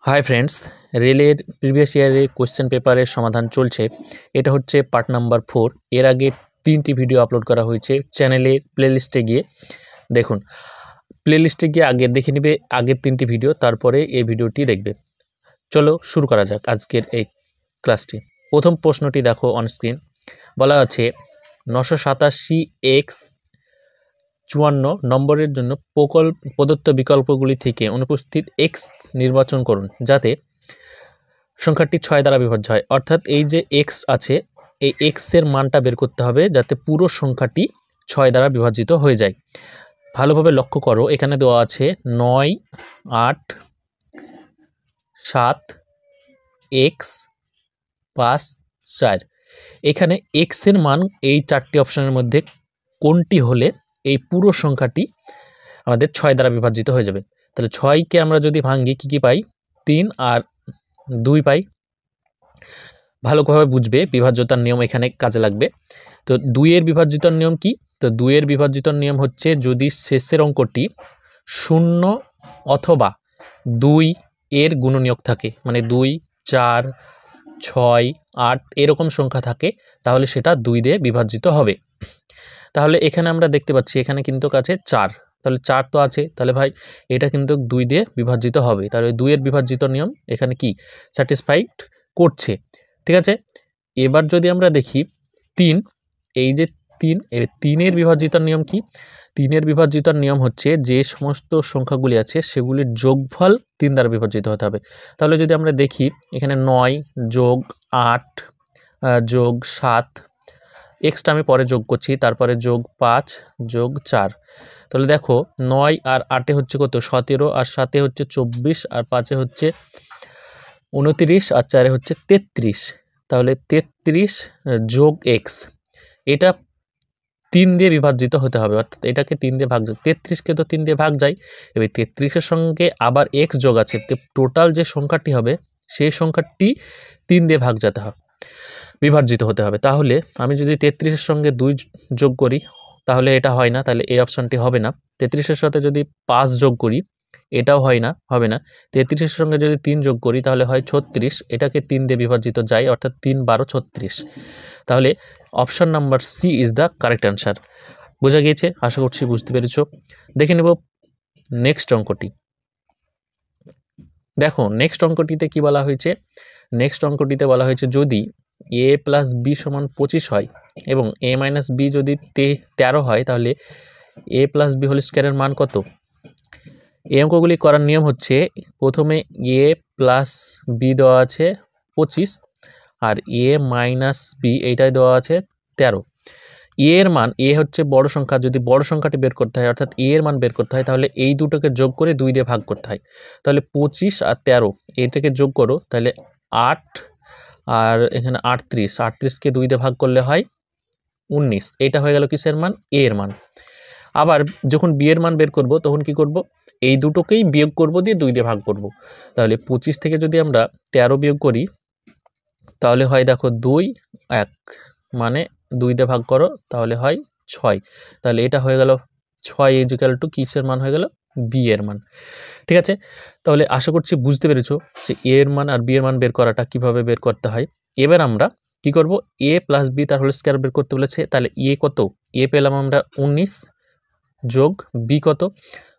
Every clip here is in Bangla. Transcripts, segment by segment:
হাই ফ্রেন্ডস, রেলের প্রিভিয়াস ইয়ারের কোশ্চেন পেপারের সমাধান চলছে। এটা হচ্ছে পার্ট নাম্বার 4। এর আগে 3টি ভিডিও আপলোড করা হয়েছে চ্যানেলের প্লেলিস্টে গিয়ে দেখুন। প্লেলিস্টে গিয়ে আগে দেখে নেবে আগের 3টি ভিডিও, তারপরে এই ভিডিওটি দেখবে। চলো শুরু করা যাক আজকের এই ক্লাসটি। প্রথম প্রশ্নটি দেখো অনস্ক্রিন। বলা আছে 987x 54 নম্বরের জন্য প্রদত্ত বিকল্পগুলি থেকে অনুপস্থিত x নির্বাচন করুন যাতে সংখ্যাটি 6 দ্বারা বিভাজ্য হয়। অর্থাৎ এই যে x আছে, এই x এর মানটা বের করতে হবে যাতে পুরো সংখ্যাটি 6 দ্বারা বিভাজিত হয়ে যায়। ভালোভাবে লক্ষ্য করো, এখানে দেওয়া আছে 9, 8, 7, x, 5, 4। এখানে x এর মান এই 4টি অপশনের মধ্যে কোনটি হলে এই পুরো সংখ্যাটি আমাদের 6 দ্বারা বিভাজিত হয়ে যাবে। তাহলে 6কে আমরা যদি ভাঙি কি পাই? 3 আর 2 পাই। ভালোভাবে বুঝবে, বিভাজ্যতার নিয়ম এখানে কাজে লাগবে। তো 2 এর বিভাজ্যতার নিয়ম কি? তো 2 এর বিভাজ্যতার নিয়ম হচ্ছে যদি শেষের অঙ্কটি 0 অথবা 2 এর গুণনীয়ক থাকে, মানে 2, 4, 6, 8 এরকম সংখ্যা থাকে, তাহলে সেটা 2 দিয়ে বিভাজিত হবে। তাহলে এখানে আমরা দেখতে পাচ্ছি এখানে কিন্তু আছে 4, তাহলে 4 তো আছে, তাহলে ভাই এটা কিন্তু 2 দিয়ে বিভাজিত হবে। তাহলে 2 এর বিভাজিত নিয়ম এখানে কি স্যাটিসফাইড করছে। ঠিক আছে, এবার যদি আমরা দেখি 3, এই যে 3, 3 এর বিভাজিত নিয়ম কি? 3 এর বিভাজিত নিয়ম হচ্ছে যে সমস্ত সংখ্যাগুলি আছে সেগুলির যোগফল 3 দ্বারা বিভাজিত হতে হবে। তাহলে যদি আমরা দেখি এখানে 9 যোগ 8 যোগ 7, এক্সটা আমি পরে যোগ করছি, তারপরে যোগ 5 যোগ 4। তাহলে দেখো 9 আর 8 হচ্ছে কত? 17, আর 7 হচ্ছে 24, আর 5 হচ্ছে 29, আর 4 হচ্ছে 33। তাহলে 33 যোগ এক্স, এটা 3 দিয়ে বিভাজিত হতে হবে, অর্থাৎ এটাকে 3 দিয়ে ভাগ যায়। 33কে তো 3 দিয়ে ভাগ যায়, এবার 33-এর সঙ্গে আবার এক্স যোগ আছে, টোটাল যে সংখ্যাটি হবে সেই সংখ্যাটি 3 দিয়ে ভাগ যেতে হবে, বিভাজিত হতে হবে। তাহলে আমি যদি 33-এর সঙ্গে 2 যোগ করি তাহলে এটা হয় না, তাহলে এই অপশানটি হবে না। 33-এর সাথে যদি 5 যোগ করি এটাও হয় না, হবে না। 33-এর সঙ্গে যদি 3 যোগ করি তাহলে হয় 36, এটাকে 3 দিয়ে বিভাজিত যায়, অর্থাৎ 3, 12, 36। তাহলে option number C is the correct answer. বোঝা গিয়েছে? আশা করছি বুঝতে পেরেছ। দেখে নেব নেক্সট অঙ্কটি। দেখো নেক্সট অঙ্কটিতে কি বলা হয়েছে? নেক্সট অঙ্কটিতে বলা হয়েছে যদি a প্লাস বি সমান 25 হয় এবং a মাইনাস বি যদি 13 হয় তাহলে a প্লাস বি হোল স্কোয়ারের মান কত? এই অঙ্কগুলি করার নিয়ম হচ্ছে প্রথমে a প্লাস বি দেওয়া আছে 25 আর a মাইনাস বি এইটাই দেওয়া আছে 13। এর মান, এ হচ্ছে বড় সংখ্যা, যদি বড় সংখ্যাটি বের করতে হয় অর্থাৎ এর মান বের করতে হয় তাহলে এই দুটোকে যোগ করে 2 দিয়ে ভাগ করতে হয়। তাহলে 25 আর 13 এটাকে যোগ করো, তাহলে 8 আর এখানে 38কে 2 দিয়ে ভাগ করলে হয় 19। এটা হয়ে গেল কিসের মান? এ এর মান। আবার যখন বি এর মান বের করব তখন কি করব? এই দুটোকেই বিয়োগ করব, দিয়ে 2 দিয়ে ভাগ করব। তাহলে 25 থেকে যদি আমরা 13 বিয়োগ করি তাহলে হয় দেখো 2, 1, মানে 2 দিয়ে ভাগ করো তাহলে হয় 6। তাহলে এটা হয়ে গেল 6 ইকুয়াল টু কিসের মান হয়ে গেল? বি এর মান। ঠিক আছে, তাহলে আশা করছি বুঝতে পেরেছো যে এ এর মান আর বি এর মান বের করাটা কিভাবে বের করতে হয়। এবার আমরা কি করব? এ প্লাস বি তার হোল স্কয়ার বের করতে বলেছে, তাহলে এ কত? এ পেলাম আমরা 19 যোগ বি কত?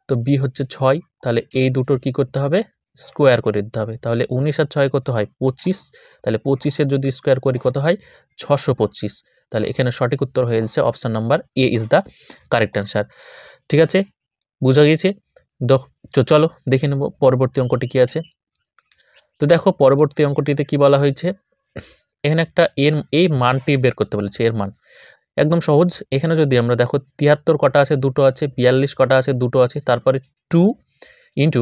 তো বি হচ্ছে 6, তাহলে এই দুটোর কি করতে হবে? স্কোয়ার করে দিতে হবে। তাহলে 19 আর 6 কত হয়? 25। তাহলে 25-এর যদি স্কোয়ার করি কত হয়? 625। তাহলে এখানে সঠিক উত্তর হয়ে যাচ্ছে option number A is the correct answer. ঠিক আছে, বোঝা গিয়েছে? চলো দেখে নেব পরবর্তী অঙ্কটি কি আছে। তো দেখো পরবর্তী অঙ্কটিতে কি বলা হয়েছে, এখানে একটা এই মানটি বের করতে বলেছে। এর মান একদম সহজ। এখানে যদি আমরা দেখো 73 কটা আছে? দুটো আছে। 42 কটা আছে? দুটো আছে। তারপরে 2 ইন্টু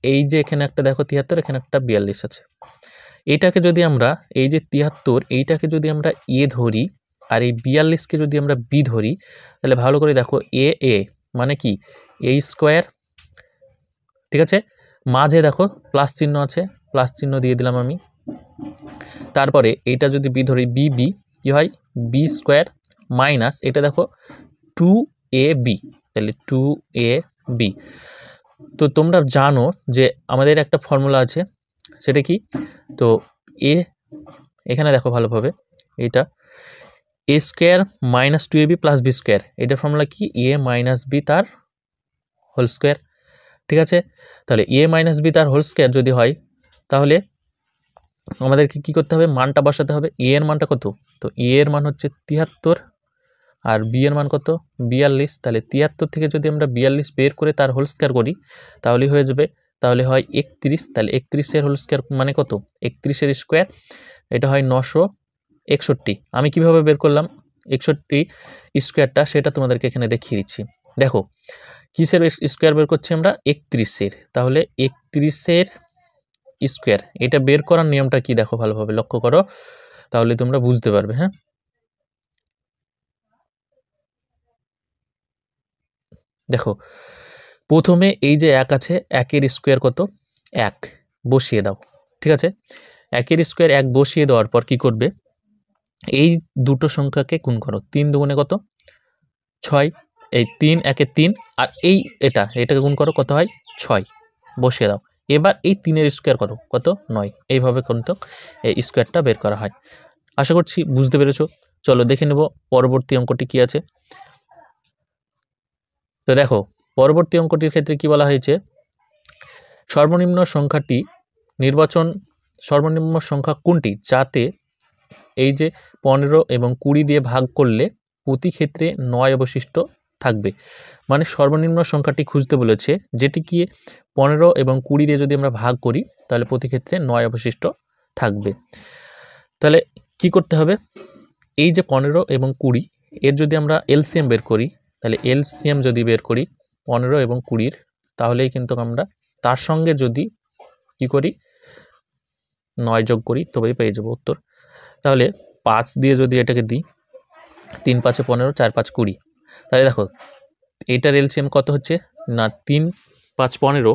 এই যে এখানে একটা দেখো 73, এখানে একটা 42 আছে। এইটাকে যদি আমরা, এই যে 73 এইটাকে যদি আমরা এ ধরি আর এই 42কে যদি আমরা বি ধরি, তাহলে ভালো করে দেখো এ মানে কি? এ স্কোয়ার। ঠিক আছে, মাঝে দেখো প্লাস চিহ্ন আছে, প্লাস চিহ্ন দিয়ে দিলাম আমি। তারপরে এইটা যদি বি ধরি বি কি হয়? বি স্কোয়ার মাইনাস এটা দেখো 2ab, তাহলে 2ab। তো তোমরা জানো যে আমাদের একটা ফর্মুলা আছে, সেটা কি? তো এ এখানে দেখো ভালোভাবে, এটা A square minus 2ab plus B square, এটার ফর্মুলা কি? এ মাইনাস বি তার হোল স্কোয়ার। ঠিক আছে, তাহলে এ মাইনাস বি তার হোল স্কোয়ার যদি হয়, তাহলে আমাদেরকে কী করতে হবে? মানটা বসাতে হবে। এ এর মানটা কত? তো এ এর মান হচ্ছে 73 আর বি এর মান কত? 42। তাহলে 73 থেকে যদি আমরা 42 বের করে তার হোল স্কোয়ার করি তাহলে হয়ে যাবে, তাহলে হয় 31। তাহলে 31-এর হোল স্কোয়ার মানে কত? 31-এর স্কোয়ার, এটা হয় 961। আমি কিভাবে বের করলাম 61 স্কোয়ারটা, সেটা তোমাদেরকে এখানে দেখিয়ে দিচ্ছি। দেখো কিসের স্কোয়ার বের করছি আমরা? 31-এর। তাহলে 31-এর স্কোয়ার, এটা বের করার নিয়মটা কি দেখো ভালোভাবে লক্ষ্য করো, তাহলে তোমরা বুঝতে পারবে। হ্যাঁ, দেখো প্রথমে এই যে 1 আছে, 1-এর স্কোয়ার কত? 1, বসিয়ে দাও। ঠিক আছে, 1-এর স্কোয়ার 1 বসিয়ে দেওয়ার পর কি করবে? এই দুটো সংখ্যাকে গুণ করো। 3 দুগুণে কত? 6। এই 3 1-এ 3, আর এটাকে গুণ করো, কত হয়? 6, বসিয়ে দাও। এবার এই 3-এর স্কোয়ার করো, কত? 9। এইভাবে কিন্তু এই স্কোয়ারটা বের করা হয়। আশা করছি বুঝতে পেরেছো। চলো দেখে নেব পরবর্তী অঙ্কটি কি আছে। তো দেখো পরবর্তী অঙ্কটির ক্ষেত্রে কি বলা হয়েছে? সর্বনিম্ন সংখ্যাটি নির্বাচন, সর্বনিম্ন সংখ্যা কোনটি যাতে এই যে 15 এবং 20 দিয়ে ভাগ করলে প্রতি ক্ষেত্রে 9 অবশিষ্ট থাকবে। মানে সর্বনিম্ন সংখ্যাটি খুঁজতে বলেছে, যেটি কি 15 এবং 20 দিয়ে যদি আমরা ভাগ করি তাহলে প্রতি ক্ষেত্রে 9 অবশিষ্ট থাকবে। তাহলে কি করতে হবে? এই যে 15 এবং 20, এর যদি আমরা এলসিএম বের করি, তাহলে এলসিএম যদি বের করি 15 এবং 20-র, তাহলেই কিন্তু আমরা তার সঙ্গে যদি কি করি 9 যোগ করি তবেই পেয়ে যাব উত্তর। তাহলে 5 দিয়ে যদি এটাকে দিই, 3 5 15, 4 5 20, তাহলে দেখো এটার এলসিএম কত হচ্ছে না 3 5 15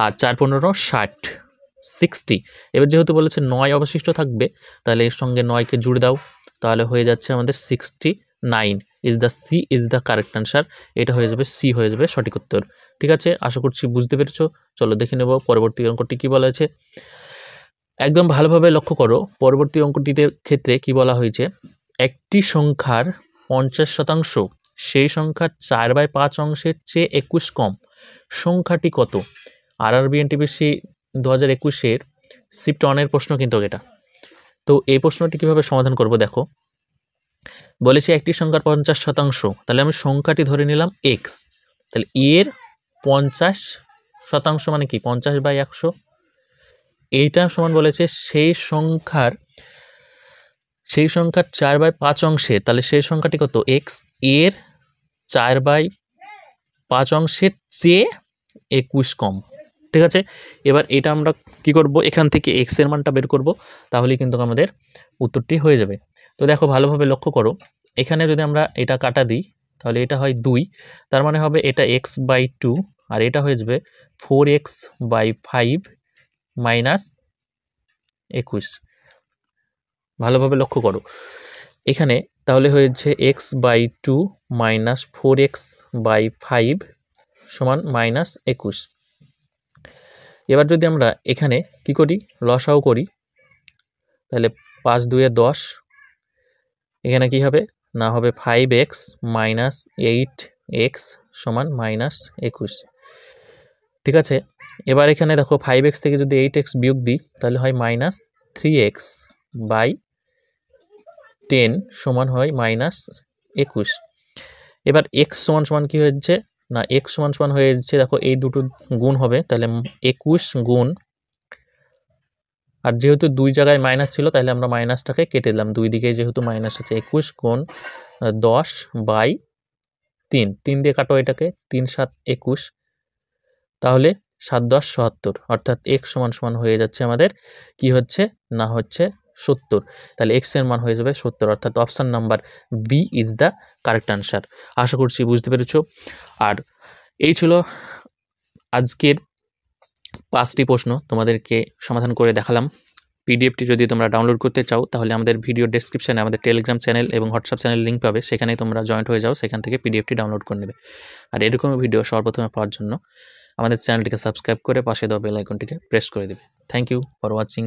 আর 4 15 60, 60। এবার যেহেতু বলেছে 9 অবশিষ্ট থাকবে, তাহলে এর সঙ্গে 9কে জুড়ে দাও, তাহলে হয়ে যাচ্ছে আমাদের 69 ইজ দ্য কারেক্ট আনসার। এটা হয়ে যাবে সি, হয়ে যাবে সঠিক উত্তর। ঠিক আছে, আশা করছি বুঝতে পেরেছো। চলো দেখে নেব পরবর্তী অঙ্কটি কি বলা হয়েছে। একদম ভালোভাবে লক্ষ্য করো, পরবর্তী অঙ্কটির ক্ষেত্রে কি বলা হয়েছে? একটি সংখ্যার 50% সেই সংখ্যার 4/5 অংশের চেয়ে 21 কম, সংখ্যাটি কত? আরআরবি এনটিপিসি 2021-এর শিফট 1-এর প্রশ্ন কিন্তু এটা। তো এই প্রশ্নটি কিভাবে সমাধান করব দেখো, বলেছি একটি সংখ্যার 50%, তাহলে আমি সংখ্যাটি ধরে নিলাম এক্স, তাহলে এর 50% মানে কি? 50/100। এইটা সমান বলেছে সেই সংখ্যার 4/5 অংশে, তাহলে সেই সংখ্যাটি কত? এক্স, এর 4/5 অংশের চেয়ে 21 কম। ঠিক আছে, এবার এটা আমরা কি করব? এখান থেকে এক্স এর মানটা বের করব, তাহলেই কিন্তু আমাদের উত্তরটি হয়ে যাবে। তো দেখো ভালোভাবে লক্ষ্য করো, এখানে যদি আমরা এটা কাটা দিই তাহলে এটা হয় 2, তার মানে হবে এটা x/2 আর এটা হয়ে যাবে 4x/5 মাইনাস 21। ভালোভাবে লক্ষ্য করো এখানে, তাহলে হয়েছে x/2 মাইনাস 4x/5 সমান মাইনাস 21। এবার যদি আমরা এখানে কি করি? লসাও করি, তাহলে 5 2 10, এখানে কি হবে না হবে 5x মাইনাস 8x সমান মাইনাস 21। ঠিক আছে, এবার এখানে দেখো 5x থেকে যদি 8x বিয়োগ দিই তাহলে হয় মাইনাস 3x/10 সমান হয় মাইনাস 21। এবার x সমান সমান কি হয়েছে না x সমান সমান হয়ে যাচ্ছে, দেখো এই দুটো গুণ হবে, তাহলে 21 গুণ, আর যেহেতু 2 জায়গায় মাইনাস ছিল তাহলে আমরা মাইনাসটাকে কেটে দিলাম, দুই দিকে যেহেতু মাইনাস আছে। 21 গুণ 10/3, 3 দিয়ে কাটো এটাকে, 3 7 21, তাহলে 7 10 77, অর্থাৎ x সমান সমান হয়ে যাচ্ছে আমাদের কি হচ্ছে না হচ্ছে 70। তাহলে x এর মান হয়ে যাবে 70, অর্থাৎ option number B is the correct answer. আশা করছি বুঝতে পেরেছো। আর এই ছিল আজকের 5টি প্রশ্ন, তোমাদেরকে সমাধান করে দেখালাম। পিডিএফটি যদি তোমরা ডাউনলোড করতে চাও তাহলে আমাদের ভিডিও ডেসক্রিপশানে আমাদের টেলিগ্রাম চ্যানেল এবং হোয়াটসঅ্যাপ চ্যানেল লিঙ্ক পাবে, সেখানে তোমরা জয়েন্ট হয়ে যাও, সেখান থেকে পিডিএফটি ডাউনলোড করে নেবে। আর এরকম ভিডিও সর্বপ্রথমে পাওয়ার জন্য আমাদের চ্যানেলটিকে সাবস্ক্রাইব করে পাশে দেওয়া বেল আইকনটিকে প্রেস করে দেবে। Thank you for watching.